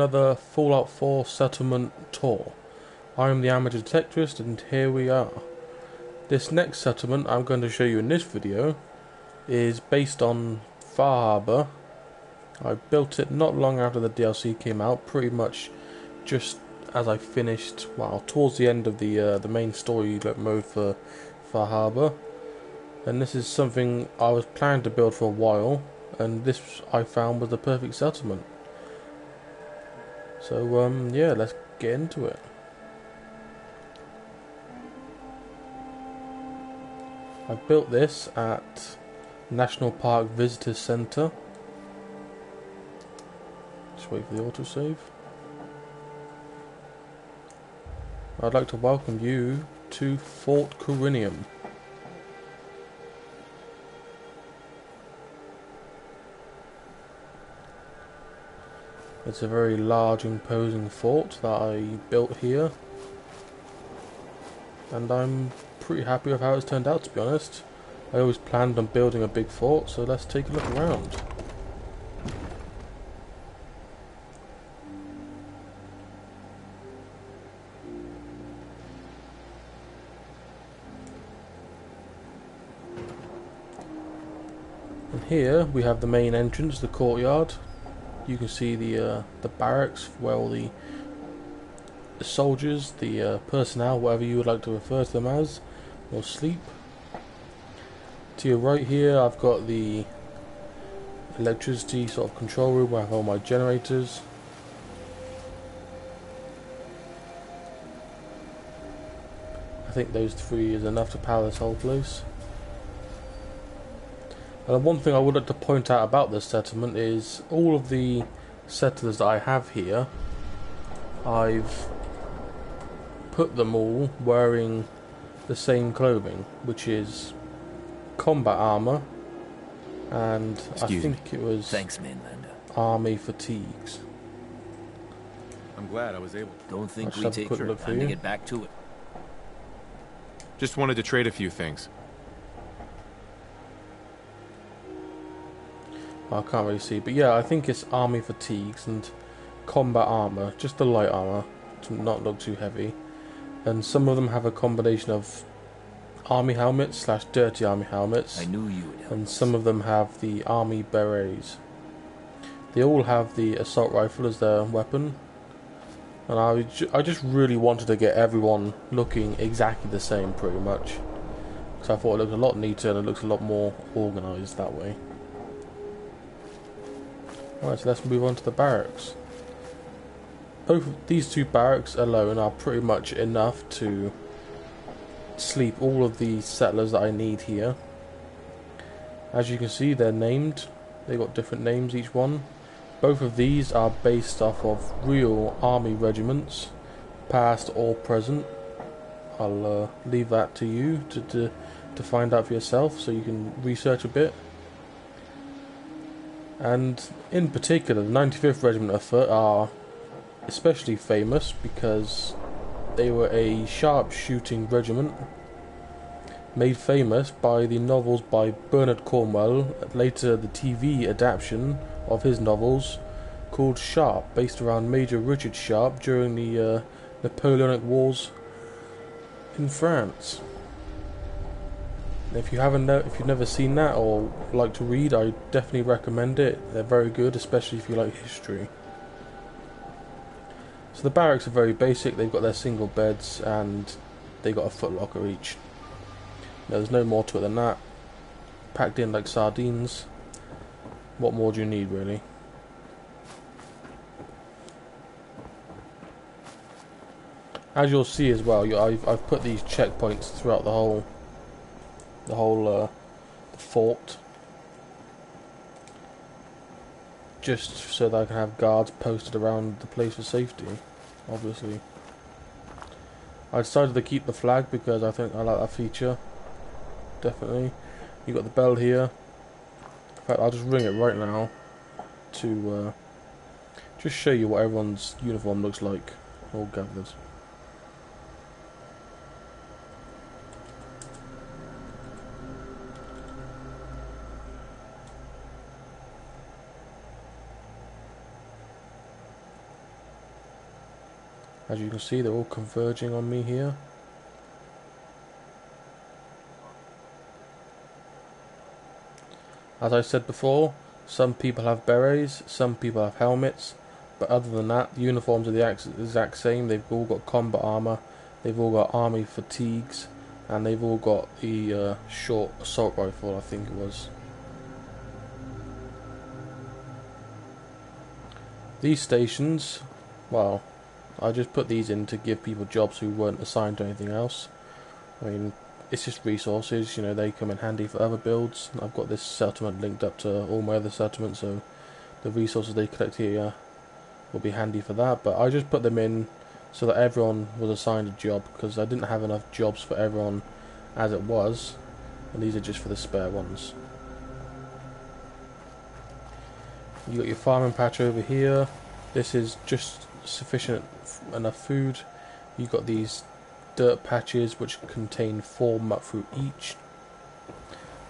another Fallout 4 settlement tour. I am the amateur detectorist and here we are. This next settlement I'm going to show you in this video is based on Far Harbor. I built it not long after the DLC came out, pretty much just as I finished, well, towards the end of the main story mode for Far Harbor. And this is something I was planning to build for a while, and this I found was the perfect settlement. So yeah, let's get into it. I built this at National Park Visitor Center. Just wait for the autosave. I'd like to welcome you to Fort Corinium. It's a very large, imposing fort that I built here, and I'm pretty happy with how it's turned out, to be honest. I always planned on building a big fort, so let's take a look around. And here we have the main entrance, the courtyard. You can see the barracks where all the soldiers, the personnel, whatever you would like to refer to them as, will sleep. To your right here I've got the electricity sort of control room where I have all my generators. I think those three is enough to power this whole place. And one thing I would like to point out about this settlement is all of the settlers that I have here, I've put them all wearing the same clothing, which is combat armor, and I think it was army fatigues. I'm glad I was able. Don't think we take her. Time to get back to it. Just wanted to trade a few things. I can't really see, but yeah, I think it's army fatigues and combat armor, just the light armor, to not look too heavy. And some of them have a combination of army helmets / dirty army helmets. I knew you would help and us. some of them have the army berets. They all have the assault rifle as their weapon. And I just really wanted to get everyone looking exactly the same, pretty much. Because I thought it looked a lot neater and it looks a lot more organised that way. Alright, so let's move on to the barracks. Both of these two barracks alone are pretty much enough to sleep all of the settlers that I need here. As you can see, they're named. They got different names, each one. Both of these are based off of real army regiments, past or present. I'll leave that to you to find out for yourself, so you can research a bit. And in particular, the 95th Regiment of Foot are especially famous because they were a sharpshooting regiment made famous by the novels by Bernard Cornwell, later the TV adaptation of his novels called Sharp, based around Major Richard Sharp during the Napoleonic Wars in France. If you've never seen that or like to read, I definitely recommend it. They're very good, especially if you like history. So the barracks are very basic. They've got their single beds and they got a footlocker each. There's no more to it than that. Packed in like sardines. What more do you need, really? As you'll see as well, I've put these checkpoints throughout the whole fort, just so that I can have guards posted around the place for safety. Obviously, I decided to keep the flag because I think I like that feature. Definitely. You got the bell here. In fact, I'll just ring it right now to just show you what everyone's uniform looks like, all gathered. As you can see, they're all converging on me here. As I said before, some people have berets, some people have helmets, but other than that, the uniforms are the exact same. They've all got combat armor, they've all got army fatigues, and they've all got the short assault rifle, I think it was. These stations, well, I just put these in to give people jobs who weren't assigned to anything else. I mean, it's just resources, you know, they come in handy for other builds. I've got this settlement linked up to all my other settlements, so the resources they collect here will be handy for that. But I just put them in so that everyone was assigned a job, because I didn't have enough jobs for everyone as it was, and these are just for the spare ones. You got your farming patch over here. This is just sufficient enough food. You got these dirt patches which contain 4 mud fruit each,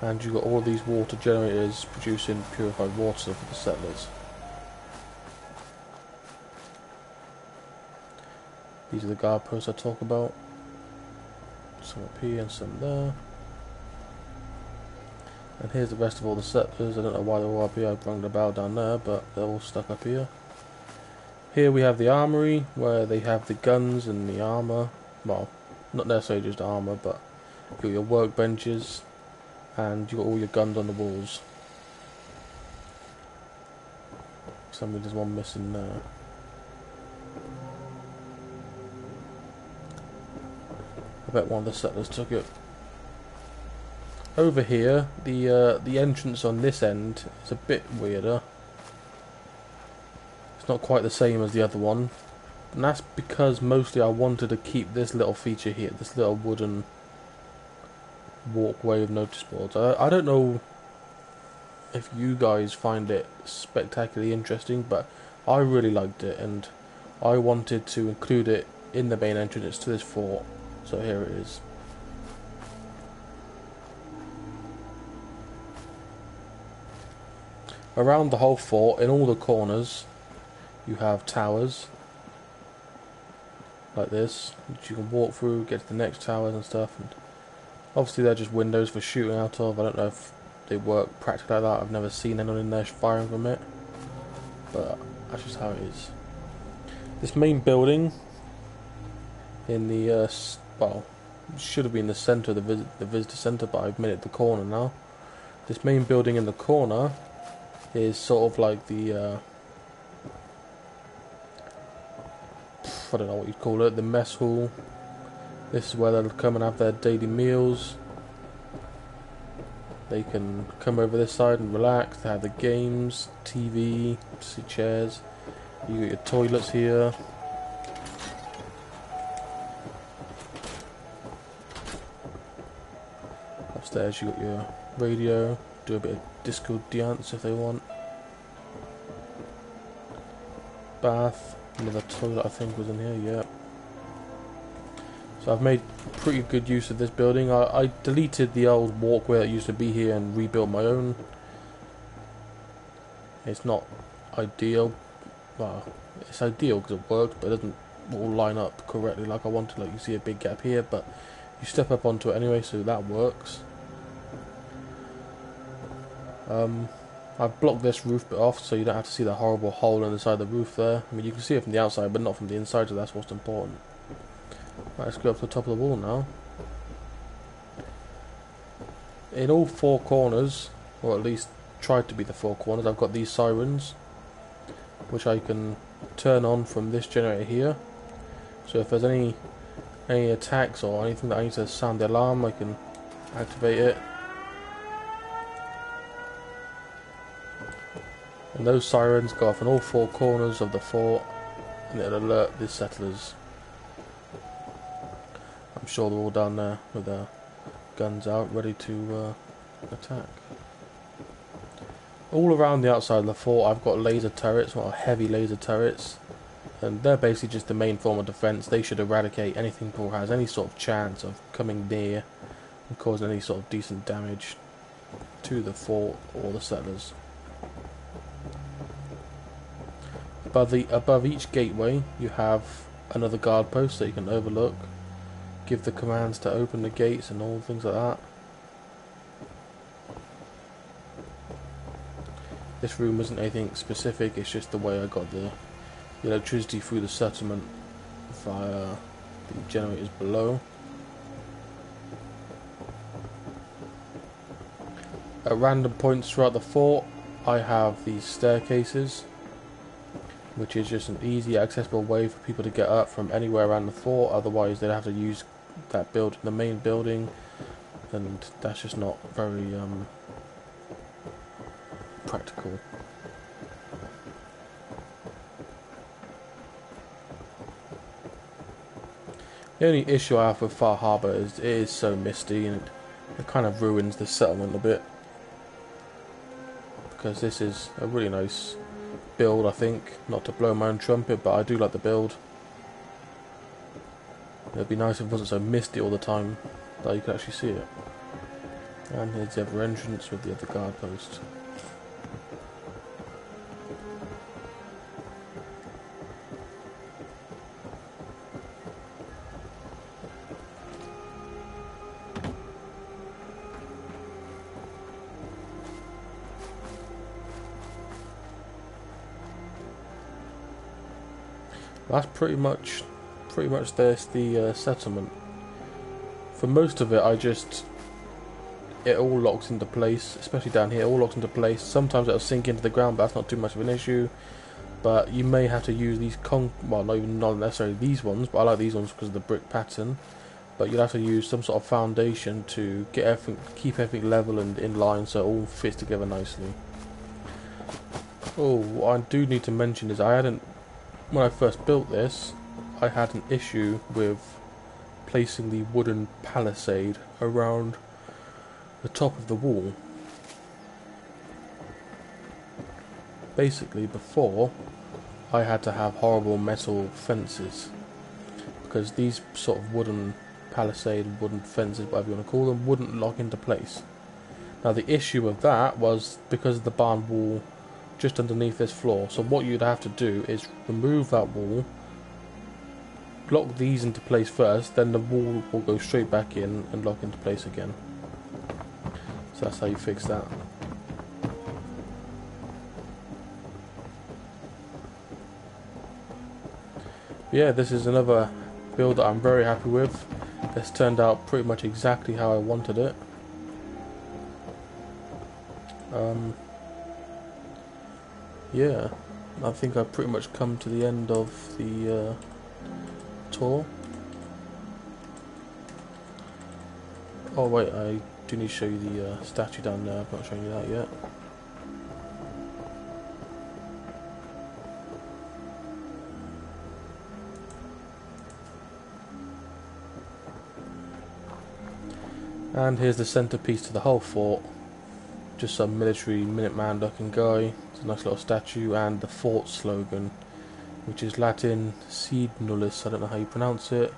and you got all these water generators producing purified water for the settlers. These are the guard posts I talk about. Some up here and some there. And here's the rest of all the settlers. I don't know why they're all up here. I brung the bow down there, but they're all stuck up here. Here we have the armory, where they have the guns and the armour. Well, not necessarily just armour, but you got your workbenches, and you got all your guns on the walls. There's one missing there. I bet one of the settlers took it. Over here, the entrance on this end is a bit weirder. It's not quite the same as the other one, and that's because mostly I wanted to keep this little feature here, this little wooden walkway with notice boards. I don't know if you guys find it spectacularly interesting, but I really liked it, and I wanted to include it in the main entrance to this fort, so here it is. Around the whole fort, in all the corners, you have towers like this, which you can walk through, get to the next towers and stuff. And obviously they're just windows for shooting out of. I don't know if they work practically like that. I've never seen anyone in there firing from it, but that's just how it is. This main building in the well, should have been the centre of the visitor centre, but I've made it the corner now. This main building in the corner is sort of like the I don't know what you'd call it, the mess hall. This is where they'll come and have their daily meals. They can come over this side and relax. They have the games, TV, chairs. You got your toilets here. Upstairs you got your radio. Do a bit of disco dance if they want. Bath. Another toilet I think was in here, yeah. So I've made pretty good use of this building. I deleted the old walkway that used to be here and rebuilt my own. It's not ideal. Well, it's ideal because it works, but it doesn't all line up correctly like I wanted. Like you see a big gap here, but you step up onto it anyway, so that works. I've blocked this roof bit off so you don't have to see the horrible hole in the side of the roof there. I mean, you can see it from the outside, but not from the inside, so that's what's important. Right, let's go up to the top of the wall now. In all 4 corners, or at least tried to be the 4 corners, I've got these sirens, which I can turn on from this generator here. So if there's any attacks or anything that I need to sound the alarm, I can activate it. And those sirens go off in all 4 corners of the fort, and it'll alert the settlers. I'm sure they're all down there with their guns out, ready to attack. All around the outside of the fort I've got laser turrets, or heavy laser turrets, and they're basically just the main form of defence. They should eradicate anything that has any sort of chance of coming near and causing any sort of decent damage to the fort or the settlers. Above each gateway you have another guard post that you can overlook, give the commands to open the gates and all things like that. This room isn't anything specific, it's just the way I got the electricity through the settlement via the generators below. At random points throughout the fort I have these staircases, which is just an easy accessible way for people to get up from anywhere around the fort. Otherwise they'd have to use that the main building, and that's just not very practical. The only issue I have with Far Harbour is it is so misty, and it kind of ruins the settlement a bit, because this is a really nice build, I think. Not to blow my own trumpet, but I do like the build. It'd be nice if it wasn't so misty all the time that you could actually see it. And here's the other entrance with the other guard post. That's pretty much the settlement. For most of it, it all locks into place, especially down here. It all locks into place. Sometimes it'll sink into the ground, but that's not too much of an issue. But you may have to use these not necessarily these ones, but I like these ones because of the brick pattern. But you'll have to use some sort of foundation to keep everything level and in line, so it all fits together nicely. Oh, what I do need to mention is when I first built this, I had an issue with placing the wooden palisade around the top of the wall. Basically, before, I had to have horrible metal fences, because these sort of wooden fences, whatever you want to call them, wouldn't lock into place. Now the issue with that was because of the barn wall just underneath this floor. So what you'd have to do is remove that wall, lock these into place first, then the wall will go straight back in and lock into place again. So that's how you fix that. Yeah, this is another build that I'm very happy with. This turned out pretty much exactly how I wanted it. Yeah, I think I've pretty much come to the end of the tour. Oh wait, I do need to show you the statue down there. I've not shown you that yet. And here's the centerpiece to the whole fort. Just some military Minuteman looking guy. It's a nice little statue, and the fort slogan, which is Latin Sed Nullis, I don't know how you pronounce it.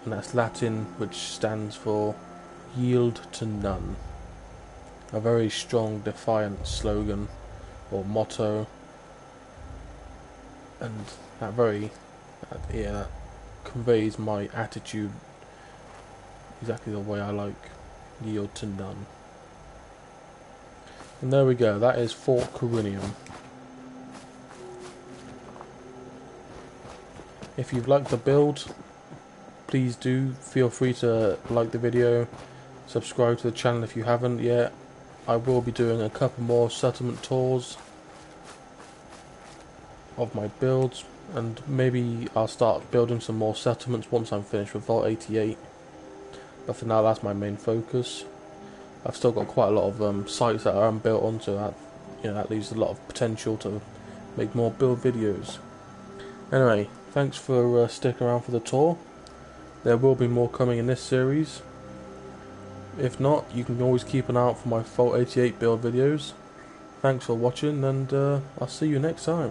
And that's Latin, which stands for yield to none. A very strong, defiant slogan or motto. And that conveys my attitude exactly the way I like. Yield to none. And there we go, that is Fort Corinium. If you've liked the build, please do feel free to like the video, subscribe to the channel if you haven't yet. I will be doing a couple more settlement tours of my builds, and maybe I'll start building some more settlements once I'm finished with Vault 88. But for now, that's my main focus. I've still got quite a lot of sites that are unbuilt on, so that leaves a lot of potential to make more build videos. Anyway, thanks for sticking around for the tour. There will be more coming in this series. If not, you can always keep an eye out for my Vault 88 build videos. Thanks for watching, and I'll see you next time.